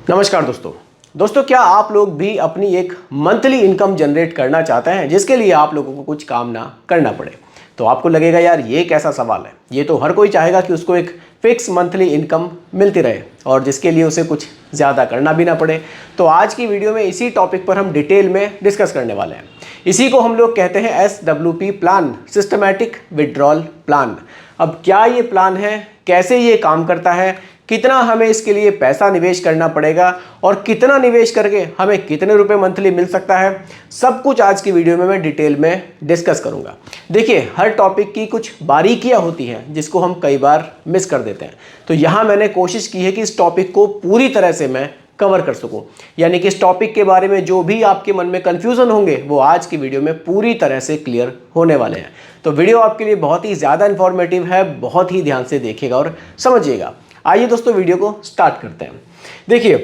नमस्कार दोस्तों, क्या आप लोग भी अपनी एक मंथली इनकम जनरेट करना चाहते हैं जिसके लिए आप लोगों को कुछ काम ना करना पड़े। तो आपको लगेगा यार ये कैसा सवाल है, ये तो हर कोई चाहेगा कि उसको एक फिक्स मंथली इनकम मिलती रहे और जिसके लिए उसे कुछ ज़्यादा करना भी ना पड़े। तो आज की वीडियो में इसी टॉपिक पर हम डिटेल में डिस्कस करने वाले हैं। इसी को हम लोग कहते हैं SWP plan, systematic withdrawal plan. अब क्या ये प्लान है, कैसे ये काम करता है, कितना हमें इसके लिए पैसा निवेश करना पड़ेगा और कितना निवेश करके हमें कितने रुपए मंथली मिल सकता है, सब कुछ आज की वीडियो में मैं डिटेल में डिस्कस करूंगा। देखिए, हर टॉपिक की कुछ बारीकियां होती हैं जिसको हम कई बार मिस कर देते हैं। तो यहाँ मैंने कोशिश की है कि इस टॉपिक को पूरी तरह से मैं कवर कर सकूं, यानी कि इस टॉपिक के बारे में जो भी आपके मन में कंफ्यूजन होंगे वो आज की वीडियो में पूरी तरह से क्लियर होने वाले हैं। तो वीडियो आपके लिए बहुत ही ज़्यादा इंफॉर्मेटिव है, बहुत ही ध्यान से देखिएगा और समझिएगा। आइए दोस्तों, वीडियो को स्टार्ट करते हैं। देखिए,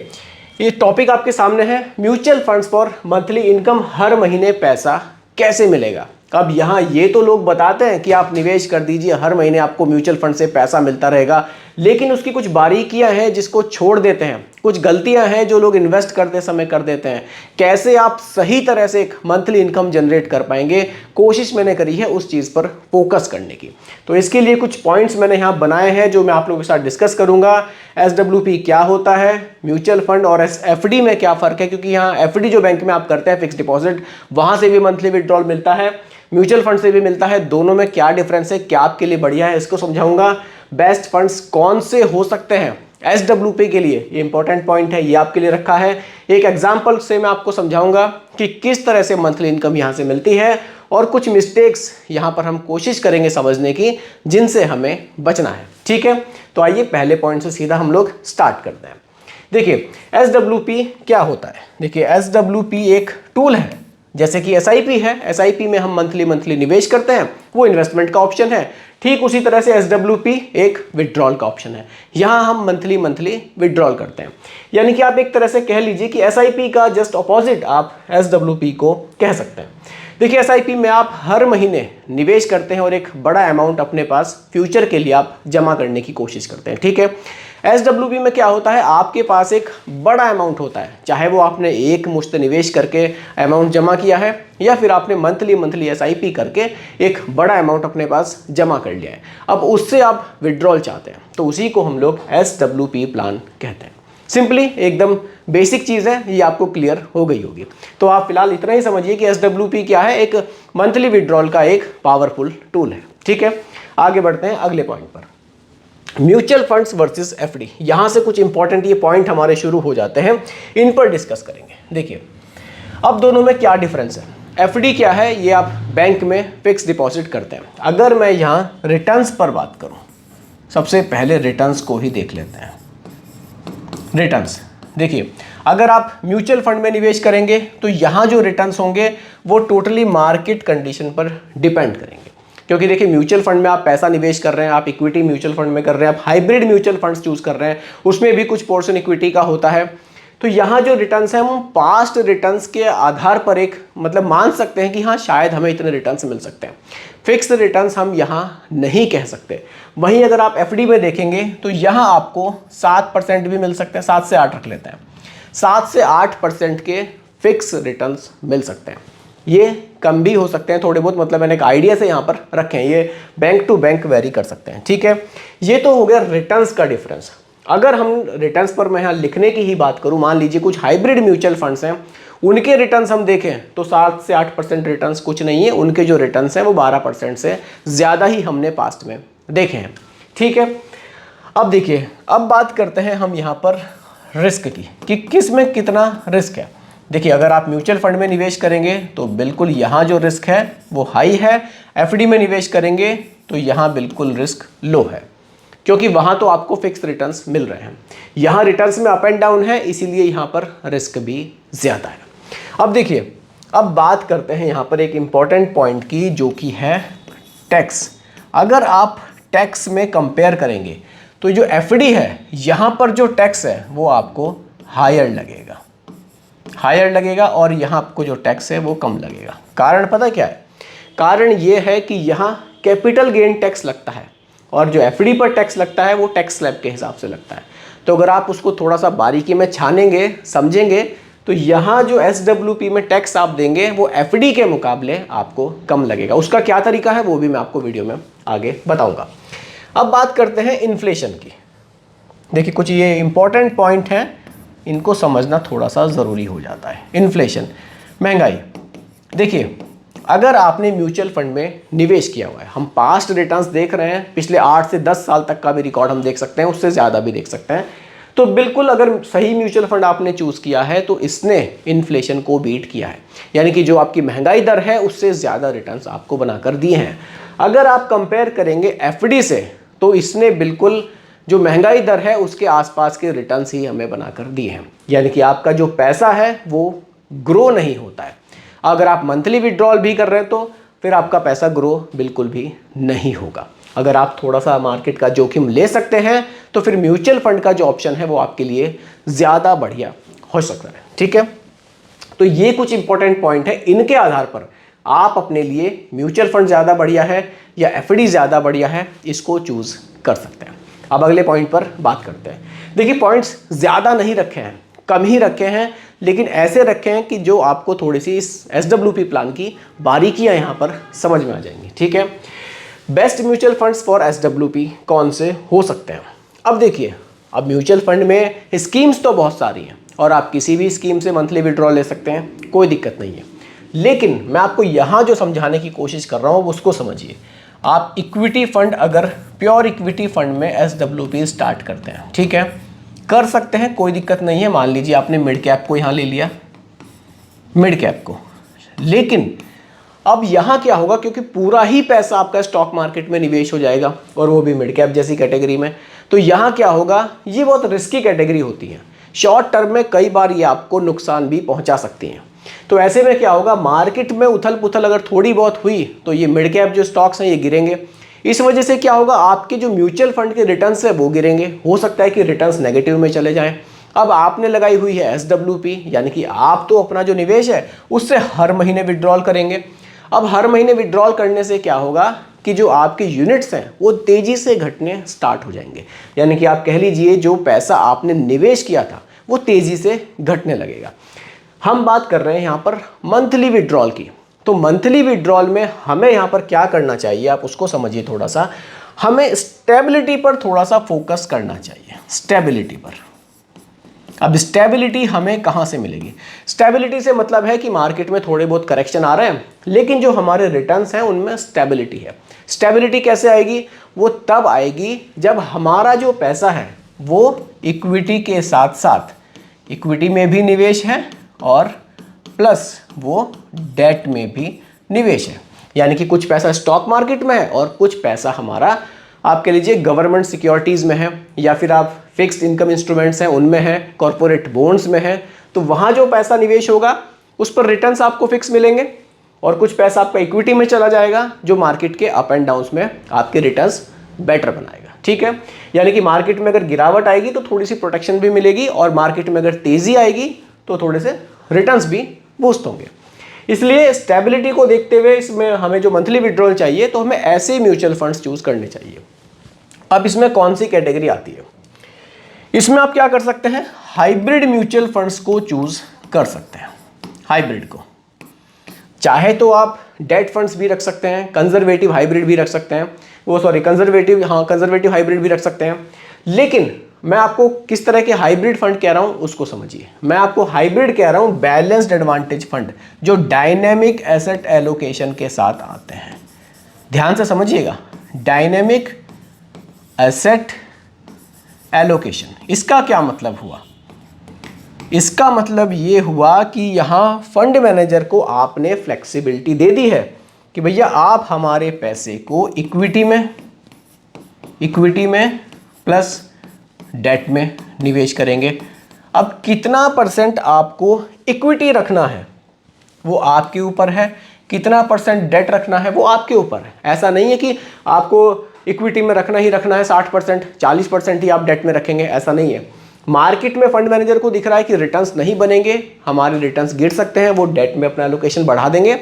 ये टॉपिक आपके सामने है, mutual funds for monthly income, हर महीने पैसा कैसे मिलेगा। अब यहाँ ये तो लोग बताते हैं कि आप निवेश कर दीजिए, हर महीने आपको म्यूचुअल फंड से पैसा मिलता रहेगा, लेकिन उसकी कुछ बारीकियां हैं जिसको छोड़ देते हैं, कुछ गलतियां हैं जो लोग इन्वेस्ट करते समय कर देते हैं। कैसे आप सही तरह से एक मंथली इनकम जनरेट कर पाएंगे, कोशिश मैंने करी है उस चीज़ पर फोकस करने की। तो इसके लिए कुछ पॉइंट्स मैंने यहाँ बनाए हैं जो मैं आप लोगों के साथ डिस्कस करूंगा। SWP क्या होता है, म्यूचुअल फंड और FD में क्या फ़र्क है, क्योंकि यहाँ FD जो बैंक में आप करते हैं फिक्स डिपॉजिट, वहाँ से भी मंथली विड्रॉल मिलता है, म्यूचुअल फंड से भी मिलता है। दोनों में क्या डिफरेंस है, क्या आपके लिए बढ़िया है, इसको समझाऊंगा। बेस्ट फंड्स कौन से हो सकते हैं SWP के लिए, ये इंपॉर्टेंट पॉइंट है, ये आपके लिए रखा है। एक एग्जांपल से मैं आपको समझाऊंगा कि किस तरह से मंथली इनकम यहाँ से मिलती है और कुछ मिस्टेक्स यहाँ पर हम कोशिश करेंगे समझने की जिनसे हमें बचना है। ठीक है, तो आइए पहले पॉइंट से सीधा हम लोग स्टार्ट करते हैं। देखिए, SWP क्या होता है। देखिए, SWP एक टूल है, जैसे कि SIP है। SIP में हम मंथली निवेश करते हैं, वो इन्वेस्टमेंट का ऑप्शन है। ठीक उसी तरह से SWP एक विड्रॉल का ऑप्शन है, यहाँ हम मंथली विड्रॉल करते हैं। यानी कि आप एक तरह से कह लीजिए कि SIP का जस्ट ऑपोजिट आप SWP को कह सकते हैं। देखिए, SIP में आप हर महीने निवेश करते हैं और एक बड़ा अमाउंट अपने पास फ्यूचर के लिए आप जमा करने की कोशिश करते हैं। ठीक है, SWP में क्या होता है, आपके पास एक बड़ा अमाउंट होता है, चाहे वो आपने एक मुश्त निवेश करके अमाउंट जमा किया है या फिर आपने मंथली SIP करके एक बड़ा अमाउंट अपने पास जमा कर लिया है। अब उससे आप विड्रॉल चाहते हैं, तो उसी को हम लोग SWP प्लान कहते हैं। सिंपली एकदम बेसिक चीज़ है, ये आपको क्लियर हो गई होगी। तो आप फिलहाल इतना ही समझिए कि SWP क्या है, एक मंथली विड्रॉल का एक पावरफुल टूल है। ठीक है, आगे बढ़ते हैं अगले पॉइंट पर, म्यूचुअल फंड्स वर्सेस FD। यहाँ से कुछ इंपॉर्टेंट ये पॉइंट हमारे शुरू हो जाते हैं, इन पर डिस्कस करेंगे। देखिए, अब दोनों में क्या डिफरेंस है। FD क्या है, ये आप बैंक में फिक्स डिपॉजिट करते हैं। अगर मैं यहाँ रिटर्न्स पर बात करूँ, सबसे पहले रिटर्न्स को ही देख लेते हैं। रिटर्न्स देखिए, अगर आप म्यूचुअल फंड में निवेश करेंगे तो यहाँ जो रिटर्न्स होंगे वो टोटली मार्केट कंडीशन पर डिपेंड करेंगे। क्योंकि देखिए, म्यूचुअल फंड में आप पैसा निवेश कर रहे हैं, आप इक्विटी म्यूचुअल फंड में कर रहे हैं, आप हाइब्रिड म्यूचुअल फंड्स चूज कर रहे हैं, उसमें भी कुछ पोर्शन इक्विटी का होता है। तो यहाँ जो रिटर्न्स हैं हम पास्ट रिटर्न्स के आधार पर एक मान सकते हैं कि हाँ शायद हमें इतने रिटर्न्स मिल सकते हैं। फिक्स रिटर्न्स हम यहाँ नहीं कह सकते। वहीं अगर आप FD में देखेंगे तो यहाँ आपको 7% भी मिल सकते हैं, 7 से 8 रख लेते हैं, 7 से 8% के फिक्स रिटर्न्स मिल सकते हैं। ये कम भी हो सकते हैं थोड़े बहुत, मैंने एक आइडिया से यहाँ पर रखे हैं, ये बैंक टू बैंक वेरी कर सकते हैं। ठीक है, ये तो हो गया रिटर्न्स का डिफरेंस। अगर हम रिटर्न्स पर मैं यहाँ लिखने की ही बात करूँ, मान लीजिए कुछ हाइब्रिड म्यूचुअल फंड्स हैं, उनके रिटर्न्स हम देखें तो 7 से 8% रिटर्न्स कुछ नहीं है, उनके जो रिटर्न्स हैं वो 12% से ज़्यादा ही हमने पास्ट में देखे हैं। ठीक है, अब देखिए, अब बात करते हैं हम यहाँ पर रिस्क की कि किस में कितना रिस्क है। देखिए, अगर आप म्यूचुअल फंड में निवेश करेंगे तो बिल्कुल यहाँ जो रिस्क है वो हाई है, FD में निवेश करेंगे तो यहाँ बिल्कुल रिस्क लो है, क्योंकि वहाँ तो आपको फिक्स रिटर्न्स मिल रहे हैं। यहाँ रिटर्न्स में अप एंड डाउन है, इसीलिए यहाँ पर रिस्क भी ज़्यादा है। अब देखिए, अब बात करते हैं यहाँ पर एक इम्पॉर्टेंट पॉइंट की, जो कि है टैक्स। अगर आप टैक्स में कंपेयर करेंगे तो जो FD है, यहाँ पर जो टैक्स है वो आपको हायर लगेगा और यहाँ आपको जो टैक्स है वो कम लगेगा। कारण पता क्या है, कारण ये है कि यहाँ कैपिटल गेन टैक्स लगता है और जो FD पर टैक्स लगता है वो टैक्स स्लैब के हिसाब से लगता है। तो अगर आप उसको थोड़ा सा बारीकी में छानेंगे, समझेंगे, तो यहाँ जो SWP में टैक्स आप देंगे वो FD के मुकाबले आपको कम लगेगा। उसका क्या तरीका है वो भी मैं आपको वीडियो में आगे बताऊंगा। अब बात करते हैं इन्फ्लेशन की। देखिए कुछ ये इंपॉर्टेंट पॉइंट है, इनको समझना थोड़ा सा ज़रूरी हो जाता है। इन्फ्लेशन, महंगाई। देखिए अगर आपने म्यूचुअल फंड में निवेश किया हुआ है, हम पास्ट रिटर्न्स देख रहे हैं, पिछले 8 से 10 साल तक का भी रिकॉर्ड हम देख सकते हैं, उससे ज़्यादा भी देख सकते हैं, तो बिल्कुल अगर सही म्यूचुअल फंड आपने चूज़ किया है तो इसने इन्फ्लेशन को बीट किया है, यानी कि जो आपकी महंगाई दर है उससे ज़्यादा रिटर्न्स आपको बनाकर दिए हैं। अगर आप कंपेयर करेंगे FD से तो इसने बिल्कुल जो महंगाई दर है उसके आसपास के रिटर्न्स ही हमें बनाकर दिए हैं, यानी कि आपका जो पैसा है वो ग्रो नहीं होता है। अगर आप मंथली विड्रॉल भी कर रहे हैं तो फिर आपका पैसा ग्रो बिल्कुल भी नहीं होगा। अगर आप थोड़ा सा मार्केट का जोखिम ले सकते हैं तो फिर म्यूचुअल फंड का जो ऑप्शन है वो आपके लिए ज़्यादा बढ़िया हो सकता है। ठीक है, तो ये कुछ इंपॉर्टेंट पॉइंट है, इनके आधार पर आप अपने लिए म्यूचुअल फंड ज़्यादा बढ़िया है या FD ज़्यादा बढ़िया है, इसको चूज़ कर सकते हैं। अब अगले पॉइंट पर बात करते हैं। देखिए पॉइंट्स ज़्यादा नहीं रखे हैं, कम ही रखे हैं, लेकिन ऐसे रखे हैं कि जो आपको थोड़ी सी इस SWP प्लान की बारीकियां यहाँ पर समझ में आ जाएंगी। ठीक है, best mutual funds for SWP कौन से हो सकते हैं? अब देखिए, अब म्यूचुअल फंड में स्कीम्स तो बहुत सारी हैं और आप किसी भी स्कीम से मंथली विड्रॉल ले सकते हैं, कोई दिक्कत नहीं है। लेकिन मैं आपको यहाँ जो समझाने की कोशिश कर रहा हूँ उसको समझिए। आप इक्विटी फंड, अगर प्योर इक्विटी फंड में SWP स्टार्ट करते हैं, ठीक है, कर सकते हैं, कोई दिक्कत नहीं है। मान लीजिए आपने मिड कैप को यहाँ ले लिया, मिड कैप को, लेकिन अब यहाँ क्या होगा, क्योंकि पूरा ही पैसा आपका स्टॉक मार्केट में निवेश हो जाएगा और वो भी मिड कैप जैसी कैटेगरी में, तो यहाँ क्या होगा, ये बहुत रिस्की कैटेगरी होती है। शॉर्ट टर्म में कई बार ये आपको नुकसान भी पहुँचा सकती हैं। तो ऐसे में क्या होगा, मार्केट में उथल पुथल अगर थोड़ी बहुत हुई तो ये मिड कैप जो स्टॉक्स हैं ये गिरेंगे। इस वजह से क्या होगा, आपके जो म्यूचुअल फंड के रिटर्न्स है वो गिरेंगे, हो सकता है कि रिटर्न्स नेगेटिव में चले जाएं। अब आपने लगाई हुई है SWP, यानी कि आप तो अपना जो निवेश है उससे हर महीने विड्रॉल करेंगे। अब हर महीने विड्रॉल करने से क्या होगा कि जो आपके यूनिट्स हैं वो तेज़ी से घटने स्टार्ट हो जाएंगे, यानी कि आप कह लीजिए जो पैसा आपने निवेश किया था वो तेज़ी से घटने लगेगा। हम बात कर रहे हैं यहाँ पर मंथली विड्रॉल की, तो मंथली विड्रॉल में हमें यहाँ पर क्या करना चाहिए, आप उसको समझिए थोड़ा सा। हमें स्टेबिलिटी पर थोड़ा सा फोकस करना चाहिए, स्टेबिलिटी पर। अब स्टेबिलिटी हमें कहाँ से मिलेगी? स्टेबिलिटी से मतलब है कि मार्केट में थोड़े बहुत करेक्शन आ रहे हैं, लेकिन जो हमारे रिटर्न्स हैं उनमें स्टेबिलिटी है। स्टेबिलिटी कैसे आएगी? वो तब आएगी जब हमारा जो पैसा है वो इक्विटी के साथ साथ, इक्विटी में भी निवेश है और प्लस वो डेट में भी निवेश है, यानी कि कुछ पैसा स्टॉक मार्केट में है और कुछ पैसा हमारा आप कह लीजिए गवर्नमेंट सिक्योरिटीज़ में है, या फिर आप फिक्स्ड इनकम इंस्ट्रूमेंट्स हैं उनमें है, कॉरपोरेट बॉन्ड्स में है। तो वहाँ जो पैसा निवेश होगा उस पर रिटर्न्स आपको फिक्स मिलेंगे और कुछ पैसा आपका इक्विटी में चला जाएगा जो मार्केट के अप एंड डाउन्स में आपके रिटर्न्स बेटर बनाएगा। ठीक है, यानी कि मार्केट में अगर गिरावट आएगी तो थोड़ी सी प्रोटेक्शन भी मिलेगी और मार्केट में अगर तेज़ी आएगी तो थोड़े से रिटर्न्स भी बूस्ट होंगे। इसलिए स्टेबिलिटी को देखते हुए इसमें हमें जो मंथली विड्रॉल चाहिए तो हमें ऐसे म्यूचुअल फंड्स चूज करने चाहिए। अब इसमें कौन सी कैटेगरी आती है? इसमें आप क्या कर सकते हैं, हाइब्रिड म्यूचुअल फंड्स को चूज कर सकते हैं। हाइब्रिड को चाहे तो आप डेट फंड्स भी रख सकते हैं, कंजर्वेटिव हाइब्रिड भी रख सकते हैं, कंजर्वेटिव हाइब्रिड भी रख सकते हैं। लेकिन मैं आपको किस तरह के हाइब्रिड फंड कह रहा हूं उसको समझिए। मैं आपको हाइब्रिड कह रहा हूं बैलेंस्ड एडवांटेज फंड, जो डायनेमिक एसेट एलोकेशन के साथ आते हैं। ध्यान से समझिएगा, डायनेमिक एसेट एलोकेशन, इसका क्या मतलब हुआ? इसका मतलब ये हुआ कि यहां फंड मैनेजर को आपने फ्लेक्सिबिलिटी दे दी है कि भैया आप हमारे पैसे को इक्विटी में प्लस डेट में निवेश करेंगे। अब कितना परसेंट आपको इक्विटी रखना है वो आपके ऊपर है, कितना परसेंट डेट रखना है वो आपके ऊपर है। ऐसा नहीं है कि आपको इक्विटी में रखना ही रखना है 60%, 40% ही आप डेट में रखेंगे, ऐसा नहीं है। मार्केट में फंड मैनेजर को दिख रहा है कि रिटर्न्स नहीं बनेंगे, हमारे रिटर्न्स गिर सकते हैं, वो डेट में अपना एलोकेशन बढ़ा देंगे,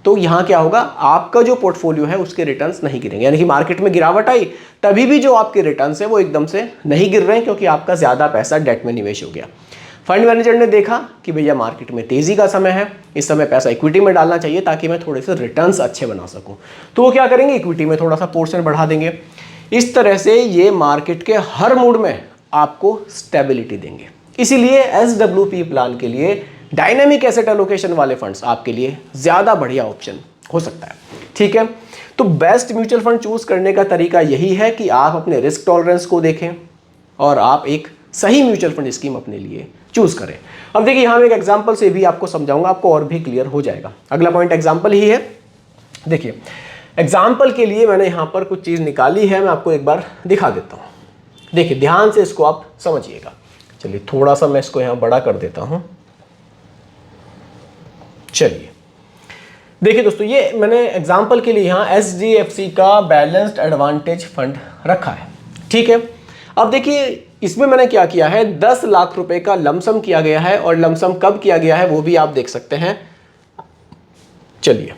तो यहाँ क्या होगा, आपका जो पोर्टफोलियो है उसके रिटर्न्स नहीं गिरेंगे। यानी कि मार्केट में गिरावट आई तभी भी जो आपके रिटर्न्स है वो एकदम से नहीं गिर रहे हैं, क्योंकि आपका ज़्यादा पैसा डेट में निवेश हो गया। फंड मैनेजर ने देखा कि भैया मार्केट में तेज़ी का समय है, इस समय पैसा इक्विटी में डालना चाहिए ताकि मैं थोड़े से रिटर्न्स अच्छे बना सकूं, तो वो क्या करेंगे, इक्विटी में थोड़ा सा पोर्शन बढ़ा देंगे। इस तरह से ये मार्केट के हर मूड में आपको स्टेबिलिटी देंगे। इसीलिए SWP प्लान के लिए डायनेमिक एसेट एलोकेशन वाले फंड्स आपके लिए ज़्यादा बढ़िया ऑप्शन हो सकता है। ठीक है, तो बेस्ट म्यूचुअल फंड चूज करने का तरीका यही है कि आप अपने रिस्क टॉलरेंस को देखें और आप एक सही म्यूचुअल फंड स्कीम अपने लिए चूज करें। अब देखिए यहाँ मैं एक एग्जांपल से भी आपको समझाऊंगा, आपको और भी क्लियर हो जाएगा। अगला पॉइंट एग्जांपल ही है। देखिए एग्जांपल के लिए मैंने यहाँ पर कुछ चीज़ निकाली है, मैं आपको एक बार दिखा देता हूँ। देखिए ध्यान से इसको आप समझिएगा। चलिए थोड़ा सा मैं इसको यहाँ बड़ा कर देता हूँ। चलिए देखिए दोस्तों, ये मैंने एग्जांपल के लिए यहाँ SGFC का बैलेंस्ड एडवांटेज फंड रखा है। ठीक है, अब देखिए इसमें मैंने क्या किया है, 10 लाख रुपए का लमसम किया गया है, और लमसम कब किया गया है वो भी आप देख सकते हैं। चलिए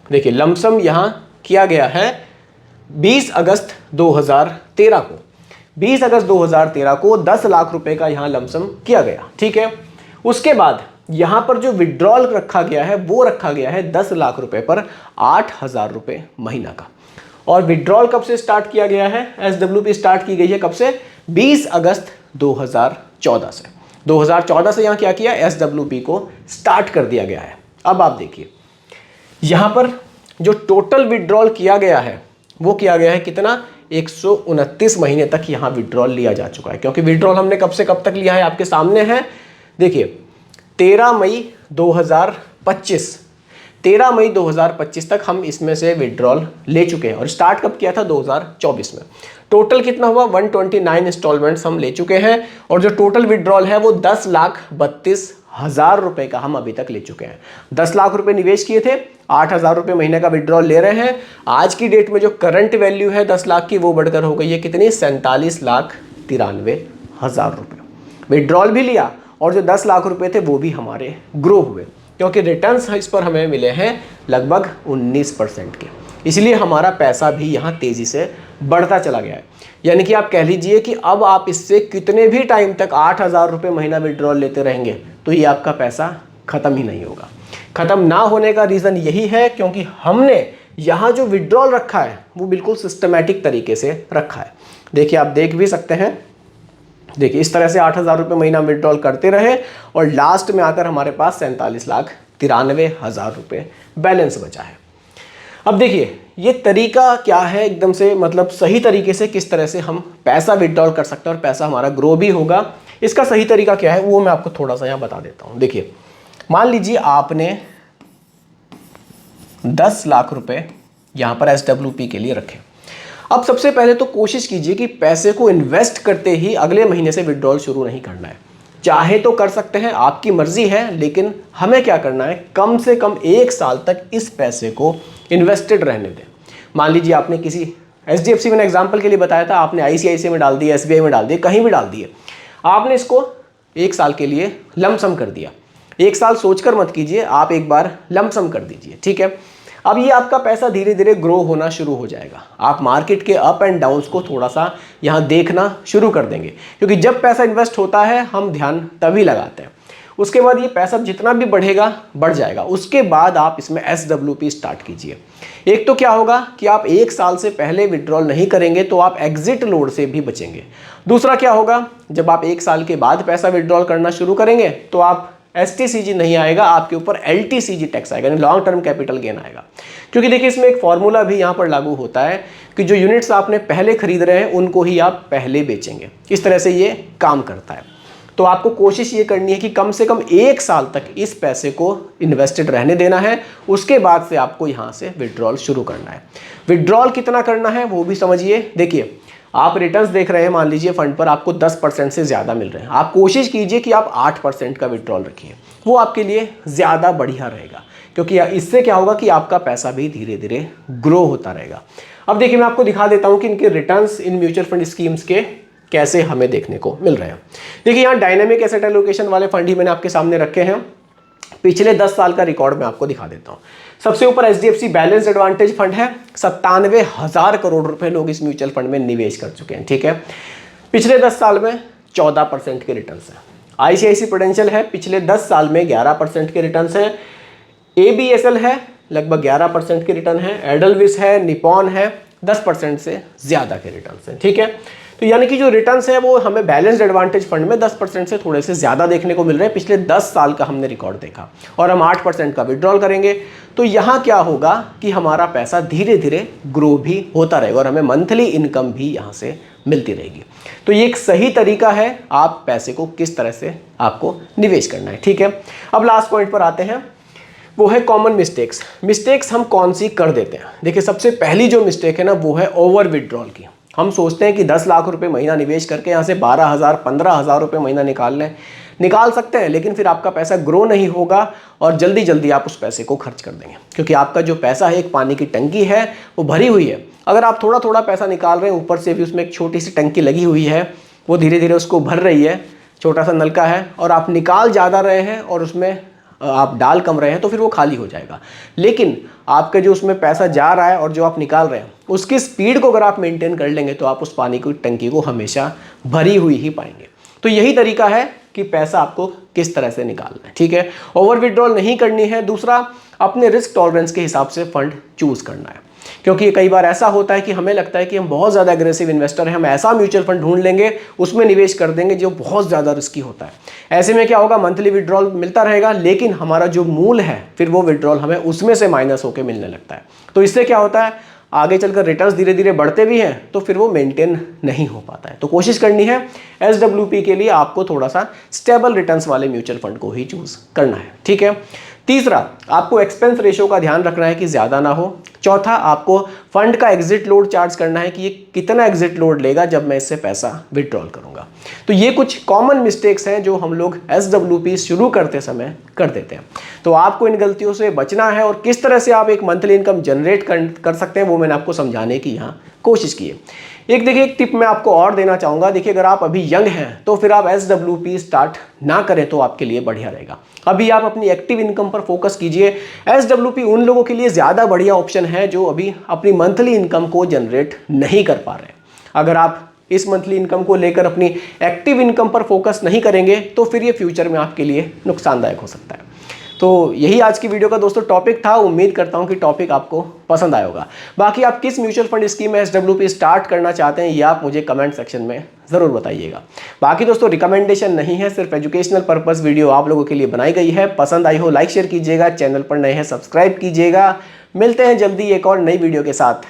देखिए लमसम यहाँ किया गया है 20 अगस्त 2013 को। 20 अगस्त 2013 को 10 लाख रुपए का यहाँ लमसम किया गया। ठीक है, उसके बाद यहाँ पर जो विड्रॉल रखा गया है वो रखा गया है 10 लाख रुपए पर 8,000 रुपए महीना का। और विड्रॉल कब से स्टार्ट किया गया है, SWP स्टार्ट की गई है कब से, 20 अगस्त 2014 से। 2014 से यहाँ क्या किया, SWP को स्टार्ट कर दिया गया है। अब आप देखिए यहाँ पर जो टोटल विड्रॉल किया गया है वो किया गया है कितना, 129 महीने तक यहाँ विड्रॉल लिया जा चुका है। क्योंकि विड्रॉल हमने कब से कब तक लिया है आपके सामने है। देखिए 13 मई 2025, 13 मई 2025 तक हम इसमें से विड्रॉल ले चुके हैं, और स्टार्ट कब किया था, 2024 में। टोटल कितना हुआ, 129 इंस्टॉलमेंट्स हम ले चुके हैं, और जो टोटल विड्रॉल है वो 10,32,000 रुपए का हम अभी तक ले चुके हैं। 10 लाख रुपए निवेश किए थे, 8,000 रुपए महीने का विड्रॉल ले रहे हैं। आज की डेट में जो करंट वैल्यू है 10 लाख की वो बढ़कर हो गई है कितनी, 47,93,000 रुपए। विड्रॉल भी लिया और जो 10 लाख रुपए थे वो भी हमारे ग्रो हुए, क्योंकि रिटर्न्स इस पर हमें मिले हैं लगभग 19% के। इसलिए हमारा पैसा भी यहाँ तेज़ी से बढ़ता चला गया है। यानी कि आप कह लीजिए कि अब आप इससे कितने भी टाइम तक 8,000 रुपये महीना विड्रॉल लेते रहेंगे तो ये आपका पैसा ख़त्म ही नहीं होगा। ख़त्म ना होने का रीज़न यही है क्योंकि हमने यहाँ जो विड्रॉल रखा है वो बिल्कुल सिस्टमैटिक तरीके से रखा है। देखिए आप देख भी सकते हैं, देखिए इस तरह से 8,000 रुपये महीना विड्रॉल करते रहे और लास्ट में आकर हमारे पास 47,93,000 रुपये बैलेंस बचा है। अब देखिए ये तरीका क्या है, एकदम से मतलब सही तरीके से किस तरह से हम पैसा विड्रॉल कर सकते हैं और पैसा हमारा ग्रो भी होगा, इसका सही तरीका क्या है वो मैं आपको थोड़ा सा यहाँ बता देता हूँ। देखिए मान लीजिए आपने 10 लाख रुपए यहाँ पर SWP के लिए रखे। अब सबसे पहले तो कोशिश कीजिए कि पैसे को इन्वेस्ट करते ही अगले महीने से विड्रॉल शुरू नहीं करना है। चाहे तो कर सकते हैं, आपकी मर्जी है, लेकिन हमें क्या करना है, कम से कम 1 साल तक इस पैसे को इन्वेस्टेड रहने दें। मान लीजिए आपने किसी HDFC मैंने एग्जाम्पल के लिए बताया था, आपने ICICI में डाल दिया, SBI में डाल दिया, कहीं भी डाल दिए, आपने इसको 1 साल के लिए लमसम कर दिया। 1 साल सोचकर मत कीजिए, आप एक बार लमसम कर दीजिए, ठीक है। अब ये आपका पैसा धीरे धीरे ग्रो होना शुरू हो जाएगा। आप मार्केट के अप एंड डाउन्स को थोड़ा सा यहाँ देखना शुरू कर देंगे, क्योंकि जब पैसा इन्वेस्ट होता है हम ध्यान तभी लगाते हैं। उसके बाद ये पैसा जितना भी बढ़ेगा बढ़ जाएगा। उसके बाद आप इसमें SWP स्टार्ट कीजिए। एक तो क्या होगा कि आप 1 साल से पहले विड्रॉल नहीं करेंगे तो आप एग्जिट लोड से भी बचेंगे। दूसरा क्या होगा, जब आप 1 साल के बाद पैसा विड्रॉल करना शुरू करेंगे तो आप STCG नहीं आएगा, आपके ऊपर LTCG टैक्स आएगा, यानी लॉन्ग टर्म कैपिटल गेन आएगा। क्योंकि देखिए इसमें एक फॉर्मूला भी यहाँ पर लागू होता है कि जो यूनिट्स आपने पहले खरीद रहे हैं उनको ही आप पहले बेचेंगे। इस तरह से ये काम करता है। तो आपको कोशिश ये करनी है कि कम से कम 1 साल तक इस पैसे को इन्वेस्टेड रहने देना है। उसके बाद से आपको यहाँ से विड्रॉल शुरू करना है। विड्रॉल कितना करना है वो भी समझिए। देखिए आप रिटर्न्स देख रहे हैं, मान लीजिए फंड पर आपको 10% से ज़्यादा मिल रहे हैं, आप कोशिश कीजिए कि आप 8% का विड्रॉल रखिए, वो आपके लिए ज़्यादा बढ़िया रहेगा। क्योंकि इससे क्या होगा कि आपका पैसा भी धीरे धीरे ग्रो होता रहेगा। अब देखिए मैं आपको दिखा देता हूँ कि इनके returns in mutual fund schemes के कैसे हमें देखने को मिल रहे हैं। देखिए यहाँ डायनेमिक एसेट एलोकेशन वाले फंड ही मैंने आपके सामने रखे हैं। पिछले 10 साल का रिकॉर्ड मैं आपको दिखा देता हूँ। सबसे ऊपर एचडीएफसी बैलेंस एडवांटेज फंड है, 97,000 करोड़ रुपए लोग इस म्यूचुअल फंड में निवेश कर चुके हैं। ठीक है, पिछले 10 साल में 14% के रिटर्न्स हैं। आईसीआईसी प्रूडेंशियल है, पिछले 10 साल में 11% के रिटर्न्स हैं। एबीएसएल है, लगभग 11% के रिटर्न है। एडलविस है, निपॉन है, 10% से ज़्यादा के रिटर्न्स हैं। ठीक है, तो यानी कि जो रिटर्न्स है वो हमें बैलेंस्ड एडवांटेज फंड में 10% से थोड़े से ज़्यादा देखने को मिल रहे हैं। पिछले 10 साल का हमने रिकॉर्ड देखा और हम 8% का विड्रॉल करेंगे तो यहाँ क्या होगा कि हमारा पैसा धीरे धीरे ग्रो भी होता रहेगा और हमें मंथली इनकम भी यहाँ से मिलती रहेगी। तो ये एक सही तरीका है आप पैसे को किस तरह से आपको निवेश करना है। ठीक है, अब लास्ट पॉइंट पर आते हैं, वो है कॉमन मिस्टेक्स हम कौन सी कर देते हैं। देखिए, सबसे पहली जो मिस्टेक है ना वो है ओवर विड्रॉल की। हम सोचते हैं कि 10 लाख रुपए महीना निवेश करके यहाँ से 12,000 15,000 रुपये महीना निकाल सकते हैं, लेकिन फिर आपका पैसा ग्रो नहीं होगा और जल्दी जल्दी आप उस पैसे को खर्च कर देंगे, क्योंकि आपका जो पैसा है एक पानी की टंकी है, वो भरी हुई है। अगर आप थोड़ा थोड़ा पैसा निकाल रहे हैं, ऊपर से भी उसमें एक छोटी सी टंकी लगी हुई है, वो धीरे धीरे उसको भर रही है, छोटा सा नलका है, और आप निकाल ज़्यादा रहे हैं और उसमें आप डाल कम रहे हैं, तो फिर वो खाली हो जाएगा। लेकिन आपके जो उसमें पैसा जा रहा है और जो आप निकाल रहे हैं उसकी स्पीड को अगर आप मेंटेन कर लेंगे तो आप उस पानी की टंकी को हमेशा भरी हुई ही पाएंगे। तो यही तरीका है कि पैसा आपको किस तरह से निकालना है। ठीक है, ओवर विड्रॉल नहीं करनी है। दूसरा, अपने रिस्क टॉलरेंस के हिसाब से फंड चूज करना है, क्योंकि कई बार ऐसा होता है कि हमें लगता है कि हम बहुत ज़्यादा एग्रेसिव इन्वेस्टर हैं, हम ऐसा म्यूचुअल फंड ढूंढ लेंगे, उसमें निवेश कर देंगे जो बहुत ज़्यादा रिस्की होता है। ऐसे में क्या होगा, मंथली विड्रॉल मिलता रहेगा, लेकिन हमारा जो मूल है फिर वो विड्रॉल हमें उसमें से माइनस होकर मिलने लगता है। तो इससे क्या होता है, आगे चलकर रिटर्न्स धीरे धीरे बढ़ते भी हैं तो फिर वो मेंटेन नहीं हो पाता है। तो कोशिश करनी है एसडब्ल्यूपी के लिए आपको थोड़ा सा स्टेबल रिटर्न्स वाले म्यूचुअल फंड को ही चूज करना है। ठीक है, तीसरा, आपको एक्सपेंस रेशियो का ध्यान रखना है कि ज़्यादा ना हो। चौथा, आपको फंड का एग्जिट लोड चार्ज करना है कि ये कितना एग्जिट लोड लेगा जब मैं इससे पैसा विड्रॉल करूंगा। तो ये कुछ कॉमन मिस्टेक्स हैं जो हम लोग एसडब्ल्यूपी शुरू करते समय कर देते हैं। तो आपको इन गलतियों से बचना है और किस तरह से आप एक मंथली इनकम जनरेट कर सकते हैं वो मैंने आपको समझाने की यहाँ कोशिश की है। एक टिप मैं आपको और देना चाहूँगा। देखिए, अगर आप अभी यंग हैं तो फिर आप एसडब्ल्यूपी स्टार्ट ना करें तो आपके लिए बढ़िया रहेगा। अभी आप अपनी एक्टिव इनकम पर फोकस कीजिए। एसडब्ल्यूपी उन लोगों के लिए ज़्यादा बढ़िया ऑप्शन है जो अभी अपनी मंथली इनकम को जनरेट नहीं कर पा रहे। अगर आप इस मंथली इनकम को लेकर अपनी एक्टिव इनकम पर फोकस नहीं करेंगे तो फिर ये फ्यूचर में आपके लिए नुकसानदायक हो सकता है। तो यही आज की वीडियो का दोस्तों टॉपिक था। उम्मीद करता हूं कि टॉपिक आपको पसंद आया होगा। बाकी आप किस म्यूचुअल फंड स्कीम में एसडब्ल्यूपी स्टार्ट करना चाहते हैं ये आप मुझे कमेंट सेक्शन में ज़रूर बताइएगा। बाकी दोस्तों, रिकमेंडेशन नहीं है, सिर्फ एजुकेशनल पर्पस वीडियो आप लोगों के लिए बनाई गई है। पसंद आई हो लाइक शेयर कीजिएगा, चैनल पर नए हैं सब्सक्राइब कीजिएगा। मिलते हैं जल्दी एक और नई वीडियो के साथ।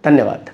धन्यवाद।